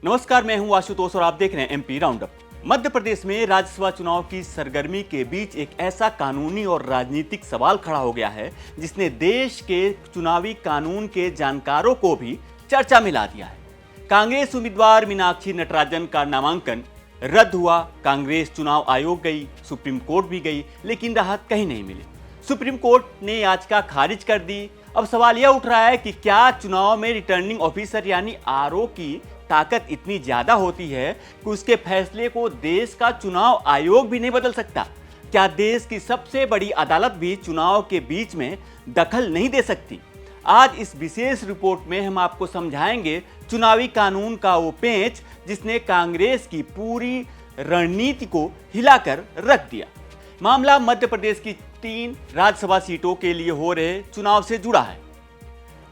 नमस्कार, मैं हूं आशुतोष और आप देख रहे हैं एमपी राउंडअप। मध्य प्रदेश में राज्यसभा चुनाव की सरगर्मी के बीच एक ऐसा कानूनी और राजनीतिक सवाल खड़ा हो गया है जिसने देश के चुनावी कानून के जानकारों को भी चर्चा में ला दिया है। कांग्रेस उम्मीदवार मीनाक्षी नटराजन का नामांकन रद्द हुआ। कांग्रेस चुनाव आयोग गई, सुप्रीम कोर्ट भी गई, लेकिन राहत कहीं नहीं मिली। सुप्रीम कोर्ट ने याचिका खारिज कर दी। अब सवाल यह उठ रहा है कि क्या चुनाव में रिटर्निंग ऑफिसर यानी आरओ की ताकत इतनी ज्यादा होती है कि उसके फैसले को देश का चुनाव आयोग भी नहीं बदल सकता? क्या देश की सबसे बड़ी अदालत भी चुनाव के बीच में दखल नहीं दे सकती? आज इस विशेष रिपोर्ट में हम आपको समझाएंगे चुनावी कानून का वो पेंच जिसने कांग्रेस की पूरी रणनीति को हिलाकर रख दिया। मामला मध्य प्रदेश की 3 राज्यसभा सीटों के लिए हो रहे चुनाव से जुड़ा है।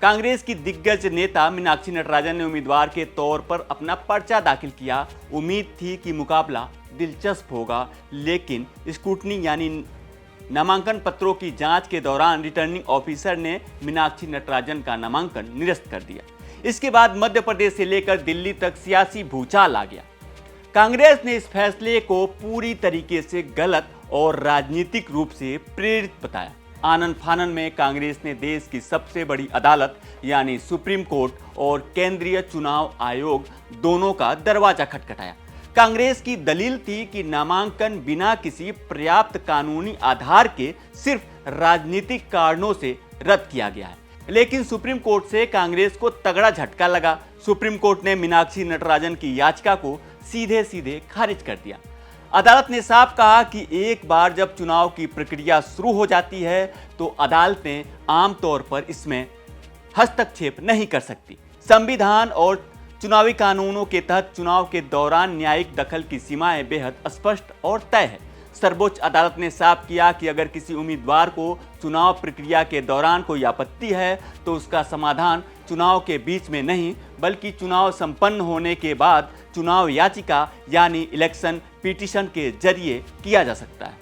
कांग्रेस की दिग्गज नेता मीनाक्षी नटराजन ने उम्मीदवार के तौर पर अपना पर्चा दाखिल किया। उम्मीद थी कि मुकाबला दिलचस्प होगा, लेकिन स्क्रूटनी यानी नामांकन पत्रों की जांच के दौरान रिटर्निंग ऑफिसर ने मीनाक्षी नटराजन का नामांकन निरस्त कर दिया। इसके बाद मध्य प्रदेश से लेकर दिल्ली तक सियासी भूचाल आ गया। कांग्रेस ने इस फैसले को पूरी तरीके से गलत और राजनीतिक रूप से प्रेरित बताया। आनन फानन में कांग्रेस ने देश की सबसे बड़ी अदालत यानी सुप्रीम कोर्ट और केंद्रीय चुनाव आयोग दोनों का दरवाजा खटखटाया। कांग्रेस की दलील थी कि नामांकन बिना किसी पर्याप्त कानूनी आधार के सिर्फ राजनीतिक कारणों से रद्द किया गया है, लेकिन सुप्रीम कोर्ट से कांग्रेस को तगड़ा झटका लगा। सुप्रीम कोर्ट ने मीनाक्षी नटराजन की याचिका को सीधे सीधे खारिज कर दिया। अदालत ने साफ कहा कि एक बार जब चुनाव की प्रक्रिया शुरू हो जाती है तो अदालतें आमतौर पर इसमें हस्तक्षेप नहीं कर सकती। संविधान और चुनावी कानूनों के तहत चुनाव के दौरान न्यायिक दखल की सीमाएं बेहद स्पष्ट और तय है। सर्वोच्च अदालत ने साफ किया कि अगर किसी उम्मीदवार को चुनाव प्रक्रिया के दौरान कोई आपत्ति है तो उसका समाधान चुनाव के बीच में नहीं, बल्कि चुनाव संपन्न होने के बाद चुनाव याचिका यानी इलेक्शन पिटीशन के जरिए किया जा सकता है।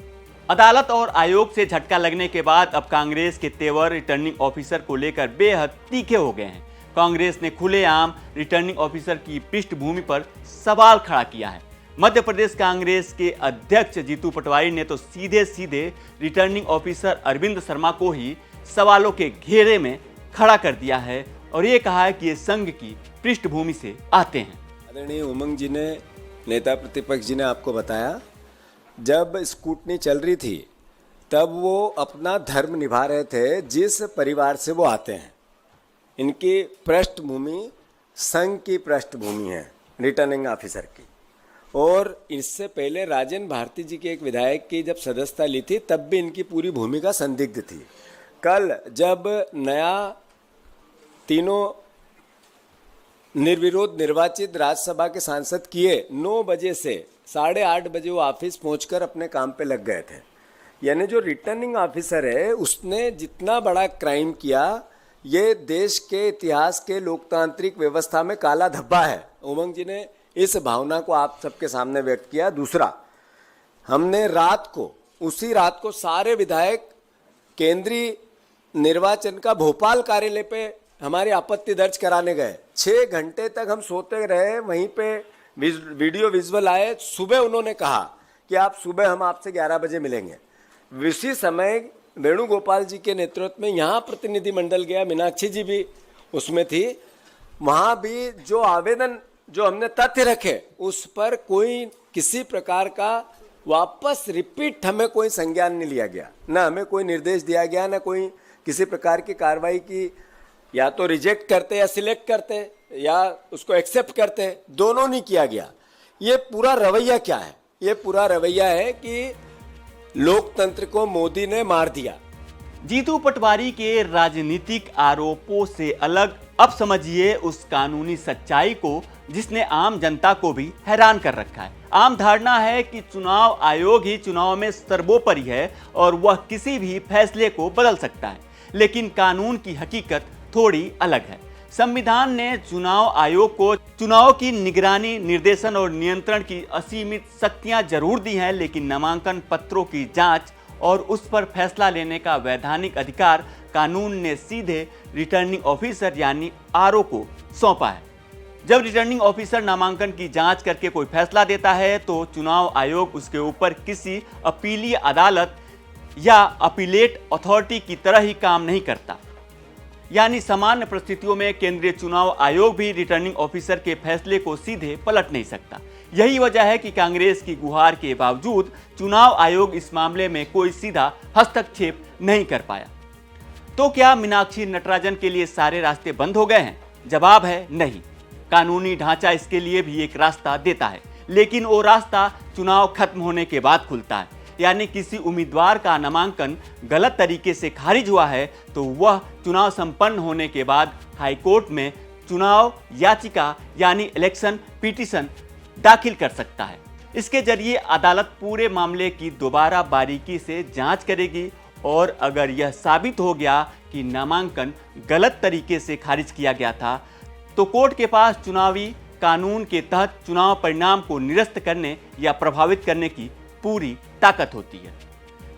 अदालत और आयोग से झटका लगने के बाद अब कांग्रेस के तेवर रिटर्निंग ऑफिसर को लेकर बेहद तीखे हो गए हैं। कांग्रेस ने खुलेआम रिटर्निंग ऑफिसर की पृष्ठभूमि पर सवाल खड़ा किया है। मध्य प्रदेश कांग्रेस के अध्यक्ष जीतू पटवारी ने तो सीधे सीधे रिटर्निंग ऑफिसर अरविंद शर्मा को ही सवालों के घेरे में खड़ा कर दिया है और ये कहा है कि ये संघ की पृष्ठभूमि से आते हैं। आदरणीय उमंग जी ने, नेता प्रतिपक्ष जी ने आपको बताया, जब स्क्रूटनी चल रही थी तब वो अपना धर्म निभा रहे थे जिस परिवार से वो आते हैं। इनकी पृष्ठभूमि संघ की पृष्ठभूमि है, रिटर्निंग ऑफिसर की। और इससे पहले राजेंद्र भारती जी के एक विधायक की जब सदस्यता ली थी तब भी इनकी पूरी भूमिका संदिग्ध थी। कल जब नया तीनों निर्विरोध निर्वाचित राज्यसभा के सांसद किए, 9 बजे से 8:30 बजे वो ऑफिस पहुंचकर अपने काम पे लग गए थे। यानी जो रिटर्निंग ऑफिसर है उसने जितना बड़ा क्राइम किया, ये देश के इतिहास के लोकतांत्रिक व्यवस्था में काला धब्बा है। उमंग जी ने इस भावना को आप सबके सामने व्यक्त किया। दूसरा, हमने उसी रात को सारे विधायक केंद्रीय निर्वाचन का भोपाल कार्यालय पे हमारी आपत्ति दर्ज कराने गए। 6 घंटे तक हम सोते रहे, वहीं पे वीडियो विजुअल आए। सुबह उन्होंने कहा कि आप सुबह हम आपसे 11 बजे मिलेंगे। इसी समय वेणुगोपाल जी के नेतृत्व में यहाँ प्रतिनिधि मंडल गया, मीनाक्षी जी भी उसमें थी। वहाँ भी जो आवेदन, जो हमने तथ्य रखे, उस पर कोई किसी प्रकार का वापस रिपीट हमें कोई संज्ञान नहीं लिया गया, न हमें कोई निर्देश दिया गया, न कोई किसी प्रकार की कार्रवाई की। या तो रिजेक्ट करते या सिलेक्ट करते या उसको एक्सेप्ट करते, दोनों नहीं किया गया। ये पूरा रवैया क्या है? ये पूरा रवैया है कि लोकतंत्र को मोदी ने मार दिया। जीतू पटवारी के राजनीतिक आरोपों से अलग अब समझिए उस कानूनी सच्चाई को जिसने आम जनता को भी हैरान कर रखा है। आम धारणा है कि चुनाव आयोग ही चुनाव में सर्वोपरि है और वह किसी भी फैसले को बदल सकता है, लेकिन कानून की हकीकत थोड़ी अलग है। संविधान ने चुनाव आयोग को चुनाव की निगरानी, निर्देशन और नियंत्रण की असीमित शक्तियां जरूर दी हैं, लेकिन नामांकन पत्रों की जांच और उस पर फैसला लेने का वैधानिक अधिकार कानून ने सीधे रिटर्निंग ऑफिसर यानी आरओ को सौंपा है। जब रिटर्निंग ऑफिसर नामांकन की जांच करके कोई फैसला देता है तो चुनाव आयोग उसके ऊपर किसी अपीलीय अदालत या अपीलेट अथॉरिटी की तरह ही काम नहीं करता। यानी सामान्य परिस्थितियों में केंद्रीय चुनाव आयोग भी रिटर्निंग ऑफिसर के फैसले को सीधे पलट नहीं सकता। यही वजह है कि कांग्रेस की गुहार के बावजूद चुनाव आयोग इस मामले में कोई सीधा हस्तक्षेप नहीं कर पाया। तो क्या मीनाक्षी नटराजन के लिए सारे रास्ते बंद हो गए हैं? जवाब है नहीं। कानूनी ढांचा इसके लिए भी एक रास्ता देता है, लेकिन वो रास्ता चुनाव खत्म होने के बाद खुलता है। यानी किसी उम्मीदवार का नामांकन गलत तरीके से खारिज हुआ है तो वह चुनाव संपन्न होने के बाद हाईकोर्ट में चुनाव याचिका यानी इलेक्शन पिटीशन दाखिल कर सकता है। इसके जरिए अदालत पूरे मामले की दोबारा बारीकी से जांच करेगी और अगर यह साबित हो गया कि नामांकन गलत तरीके से खारिज किया गया था तो कोर्ट के पास चुनावी कानून के तहत चुनाव परिणाम को निरस्त करने या प्रभावित करने की पूरी ताकत होती है।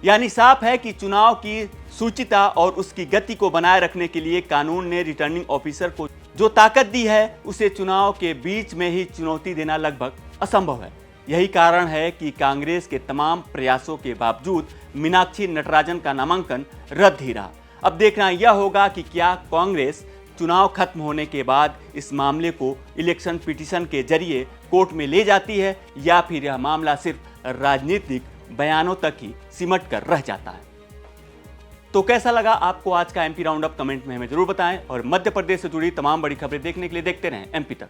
यानी साफ है कि चुनाव की शुचिता और उसकी गति को बनाए रखने के लिए कानून ने रिटर्निंग ऑफिसर को जो ताकत दी है उसे चुनाव के बीच में ही चुनौती देना लगभग असंभव है। यही कारण है कि कांग्रेस के तमाम प्रयासों के बावजूद मीनाक्षी नटराजन का नामांकन रद्द ही रहा। अब देखना यह होगा कि क्या कांग्रेस चुनाव खत्म होने के बाद इस मामले को इलेक्शन पिटीशन के जरिए कोर्ट में ले जाती है या फिर यह मामला सिर्फ राजनीतिक बयानों तक ही सिमट कर रह जाता है। तो कैसा लगा आपको आज का एमपी राउंड अप? कमेंट में हमें जरूर बताएं और मध्य प्रदेश से जुड़ी तमाम बड़ी खबरें देखने के लिए देखते रहें एमपी तक।